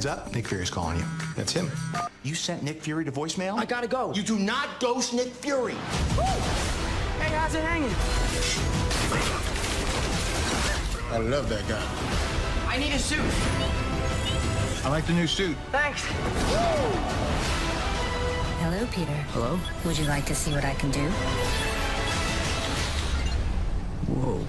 Heads up, Nick Fury's calling you. That's him. You sent Nick Fury to voicemail? I gotta go. You do not ghost Nick Fury. Woo! Hey, how's it hanging? I love that guy. I need a suit. I like the new suit. Thanks. Hello, Peter. Hello? Would you like to see what I can do? Whoa.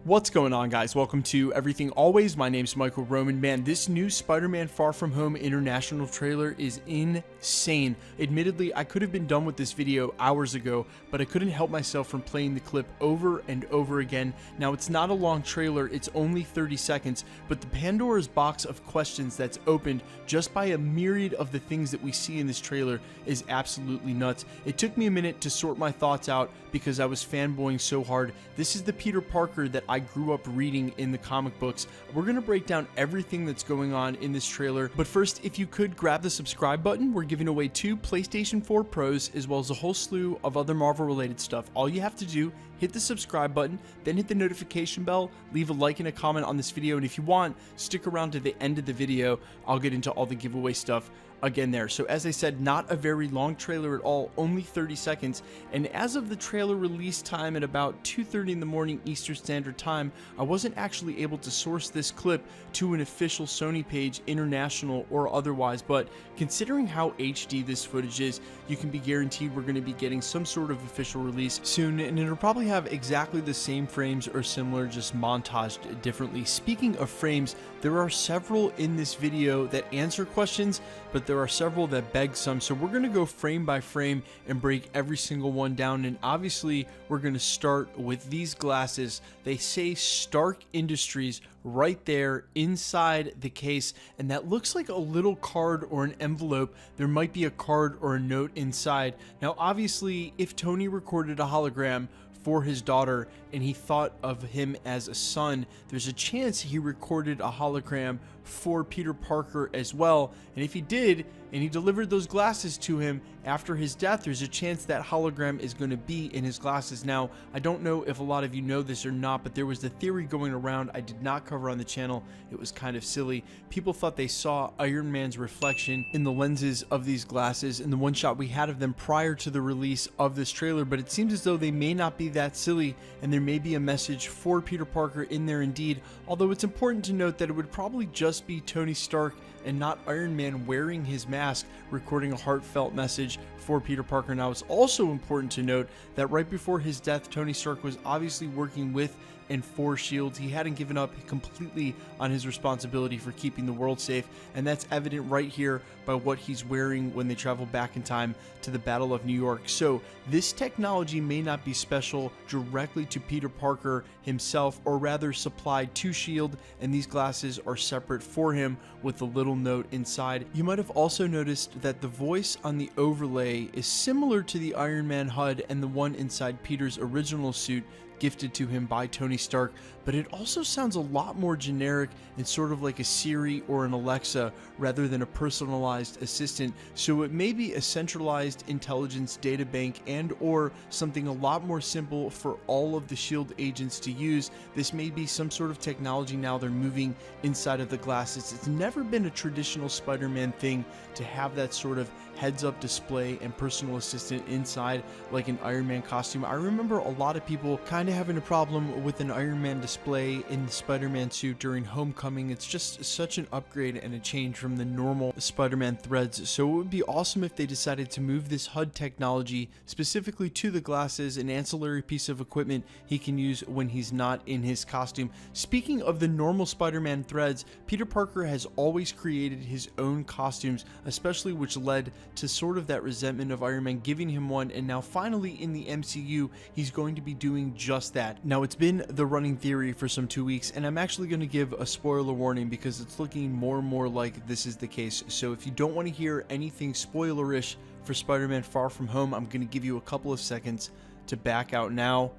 What's going on, guys? Welcome to Everything Always. My name's Michael Roman. Man, this new Spider-Man Far From Home international trailer is insane. Admittedly, I could have been done with this video hours ago, but I couldn't help myself from playing the clip over and over again. Now, it's not a long trailer, it's only 30 seconds, but the Pandora's box of questions that's opened just by a myriad of the things that we see in this trailer is absolutely nuts. It took me a minute to sort my thoughts out because I was fanboying so hard. This is the Peter Parker that I grew up reading in the comic books. We're going to break down everything that's going on in this trailer, but first, if you could grab the subscribe button. We're giving away 2 PlayStation 4 Pros as well as a whole slew of other Marvel related stuff. All you have to do, hit the subscribe button, then hit the notification bell, leave a like and a comment on this video, and if you want, stick around to the end of the video. I'll get into all the giveaway stuff again there. So as I said, not a very long trailer at all, only 30 seconds, and as of the trailer release time at about 2:30 in the morning Eastern Standard Time, I wasn't actually able to source this clip to an official Sony page, international or otherwise, but considering how HD this footage is, you can be guaranteed we're going to be getting some sort of official release soon, and it'll probably have exactly the same frames or similar, just montaged differently. Speaking of frames, there are several in this video that answer questions, but there are several that beg some, so we're going to go frame by frame and break every single one down. And obviously we're going to start with these glasses. They say Stark Industries right there inside the case, and that looks like a little card or an envelope. There might be a card or a note inside. Now obviously, if Tony recorded a hologram for his daughter and he thought of him as a son, there's a chance he recorded a hologram for Peter Parker as well. And if he did, and he delivered those glasses to him after his death, there's a chance that hologram is going to be in his glasses. Now, I don't know if a lot of you know this or not, but there was the theory going around I did not cover on the channel. It was kind of silly. People thought they saw Iron Man's reflection in the lenses of these glasses in the one shot we had of them prior to the release of this trailer, but it seems as though they may not be that silly, and there may be a message for Peter Parker in there indeed, although it's important to note that it would probably just be Tony Stark and not Iron Man wearing his mask recording a heartfelt message for Peter Parker. Now, it's also important to note that right before his death, Tony Stark was obviously working with and for S.H.I.E.L.D. He hadn't given up completely on his responsibility for keeping the world safe, and that's evident right here by what he's wearing when they travel back in time to the Battle of New York. So this technology may not be special directly to Peter Parker himself, or rather supplied to S.H.I.E.L.D., and these glasses are separate for him with a little note inside. You might have also noticed that the voice on the overlay is similar to the Iron Man HUD and the one inside Peter's original suit gifted to him by Tony Stark, but it also sounds a lot more generic and sort of like a Siri or an Alexa rather than a personalized assistant. So it may be a centralized intelligence data bank and or something a lot more simple for all of the S.H.I.E.L.D. agents to use. This may be some sort of technology now they're moving inside of the glasses. It's never been a traditional Spider-Man thing to have that sort of heads-up display and personal assistant inside like an Iron Man costume. I remember a lot of people kind of having a problem with an Iron Man display in the Spider-Man suit during Homecoming. It's just such an upgrade and a change from the normal Spider-Man threads. So it would be awesome if they decided to move this HUD technology specifically to the glasses, an ancillary piece of equipment he can use when he's not in his costume. Speaking of the normal Spider-Man threads, Peter Parker has always created his own costumes, especially which led to sort of that resentment of Iron Man giving him one, and now finally in the MCU he's going to be doing just that. Now, it's been the running theory for some 2 weeks, and I'm actually going to give a spoiler warning because it's looking more and more like this is the case. So if you don't want to hear anything spoilerish for Spider-Man Far From Home, I'm going to give you a couple of seconds to back out now.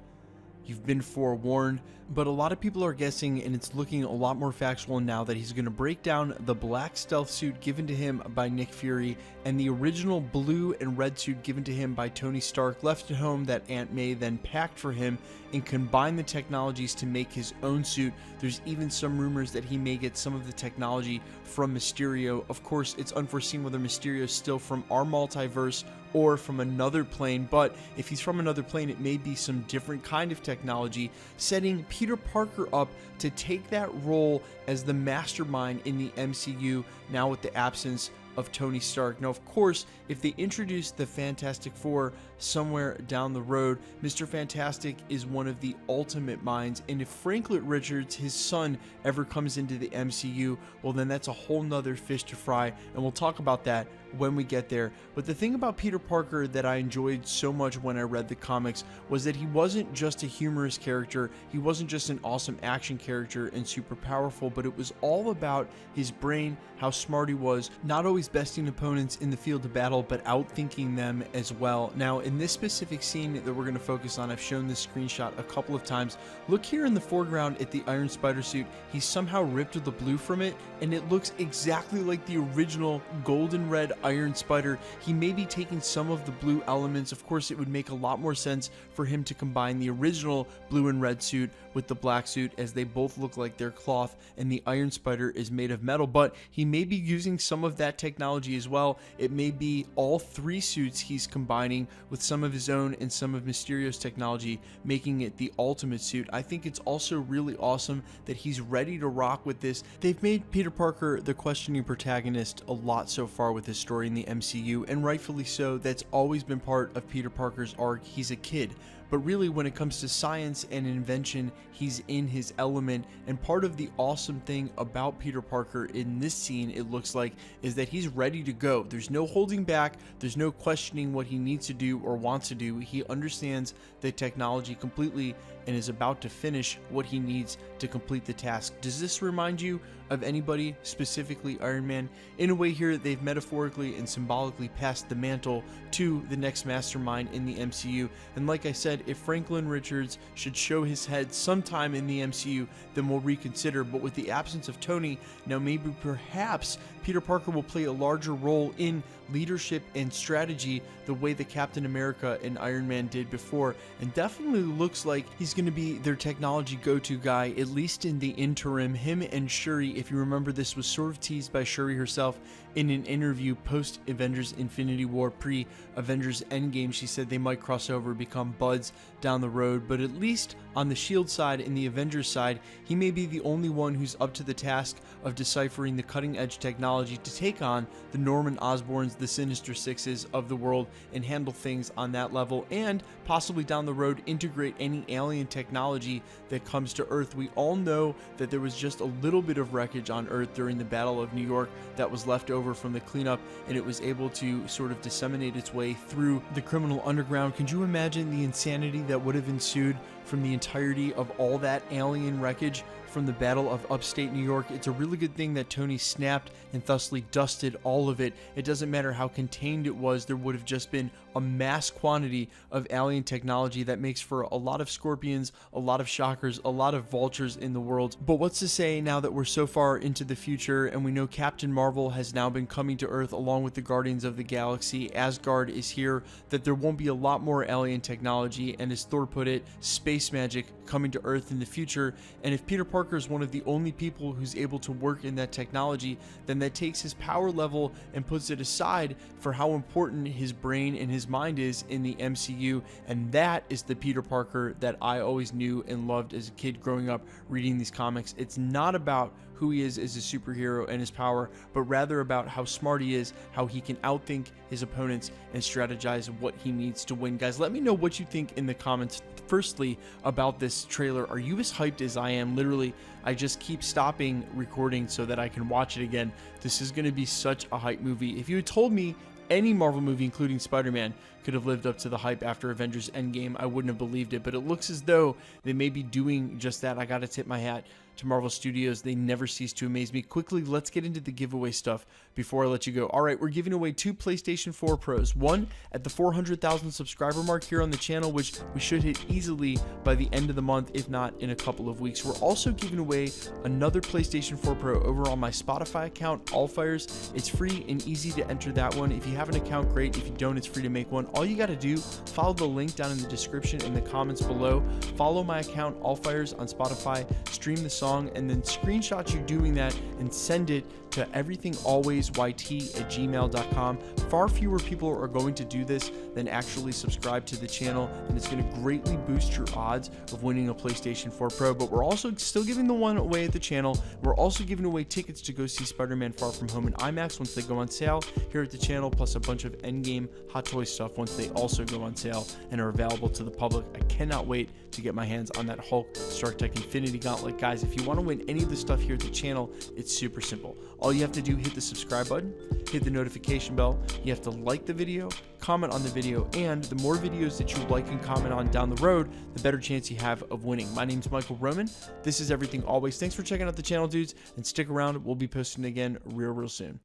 You've been forewarned. but a lot of people are guessing, and it's looking a lot more factual now, that he's going to break down the black stealth suit given to him by Nick Fury and the original blue and red suit given to him by Tony Stark left at home that Aunt May then packed for him, and combine the technologies to make his own suit. There's even some rumors that he may get some of the technology from Mysterio. Of course, it's unforeseen whether Mysterio is still from our multiverse or from another plane, but if he's from another plane, it may be some different kind of technology, setting Peter Parker up to take that role as the mastermind in the MCU, now with the absence of Tony Stark. Now, of course, if they introduce the Fantastic Four somewhere down the road, Mr. Fantastic is one of the ultimate minds, and if Franklin Richards, his son, ever comes into the MCU, well, then that's a whole nother fish to fry, and we'll talk about that when we get there. But the thing about Peter Parker that I enjoyed so much when I read the comics was that he wasn't just a humorous character, he wasn't just an awesome action character and super powerful, but it was all about his brain, how smart he was, not always besting opponents in the field of battle, but outthinking them as well. Now, in this specific scene that we're going to focus on, I've shown this screenshot a couple of times. Look here in the foreground at the Iron Spider suit. He somehow ripped the blue from it, and it looks exactly like the original golden red Iron Spider. He may be taking some of the blue elements. Of course, it would make a lot more sense for him to combine the original blue and red suit with the black suit, as they both look like they're cloth and the Iron Spider is made of metal, but he may be using some of that technology as well. It may be all three suits he's combining with some of his own and some of Mysterio's technology, making it the ultimate suit. I think it's also really awesome that he's ready to rock with this. They've made Peter Parker the questioning protagonist a lot so far with his story in the MCU, and rightfully so. That's always been part of Peter Parker's arc. He's a kid, but really when it comes to science and invention, he's in his element. And part of the awesome thing about Peter Parker in this scene, it looks like, is that he's ready to go. There's no holding back, there's no questioning what he needs to do or wants to do. He understands the technology completely and is about to finish what he needs to complete the task. Does this remind you of anybody, specifically Iron Man? In a way here, they've metaphorically and symbolically passed the mantle to the next mastermind in the MCU. And like I said, if Franklin Richards should show his head sometime in the MCU, then we'll reconsider. But with the absence of Tony, now maybe perhaps Peter Parker will play a larger role in leadership and strategy, the way that Captain America and Iron Man did before. And definitely looks like he's going to be their technology go-to guy, at least in the interim. Him and Shuri, if you remember, this was sort of teased by Shuri herself in an interview post Avengers Infinity War, pre Avengers Endgame. She said they might cross over, become buds down the road, but at least on the Shield side and the Avengers side, he may be the only one who's up to the task of deciphering the cutting edge technology to take on the Norman Osborns, the Sinister Sixes of the world, and handle things on that level, and possibly down the road integrate any alien technology that comes to Earth. We all know that there was just a little bit of wreckage on Earth during the Battle of New York that was left over from the cleanup, and it was able to sort of disseminate its way through the criminal underground. Could you imagine the insanity that would have ensued from the entirety of all that alien wreckage from the Battle of Upstate New York? It's a really good thing that Tony snapped and thusly dusted all of it. It doesn't matter how contained it was, there would have just been a mass quantity of alien technology that makes for a lot of Scorpions, a lot of Shockers, a lot of Vultures in the world. But what's to say now that we're so far into the future and we know Captain Marvel has now been coming to Earth along with the Guardians of the Galaxy, Asgard is here, that there won't be a lot more alien technology, and as Thor put it, space magic coming to Earth in the future. And if Peter Parker is one of the only people who's able to work in that technology, then that takes his power level and puts it aside for how important his brain and his mind is in the MCU. And that is the Peter Parker that I always knew and loved as a kid growing up reading these comics. It's not about who he is as a superhero and his power, but rather about how smart he is, how he can outthink his opponents and strategize what he needs to win. Guys, let me know what you think in the comments. Firstly, about this trailer, are you as hyped as I am? Literally, I just keep stopping recording so that I can watch it again. This is going to be such a hype movie. If you had told me any Marvel movie, including Spider-Man, could have lived up to the hype after Avengers Endgame, I wouldn't have believed it. But it looks as though they may be doing just that. I gotta tip my hat to Marvel Studios. They never cease to amaze me. Quickly, let's get into the giveaway stuff before I let you go. All right, we're giving away 2 PlayStation 4 Pros. One at the 400,000 subscriber mark here on the channel, which we should hit easily by the end of the month, if not in a couple of weeks. We're also giving away another PlayStation 4 Pro over on my Spotify account, Allfires. It's free and easy to enter that one. If you have an account, great. If you don't, it's free to make one. All you got to do, follow the link down in the description in the comments below. Follow my account, Allfires, on Spotify. Stream the song and then screenshot you doing that and send it to everythingalwaysYT@gmail.com. Far fewer people are going to do this than actually subscribe to the channel, and it's going to greatly boost your odds of winning a PlayStation 4 Pro. But we're also still giving the one away at the channel. We're also giving away tickets to go see Spider-Man Far From Home in IMAX once they go on sale here at the channel, plus a bunch of Endgame Hot Toy stuff once they also go on sale and are available to the public. I cannot wait to get my hands on that Hulk Stark Tech Infinity Gauntlet. Guys, if you want to win any of the stuff here at the channel, it's super simple. All you have to do, hit the subscribe button, hit the notification bell. You have to like the video, comment on the video, and the more videos that you like and comment on down the road, the better chance you have of winning. My name's Michael Roman. This is Everything Always. Thanks for checking out the channel, dudes, and stick around. We'll be posting again real soon.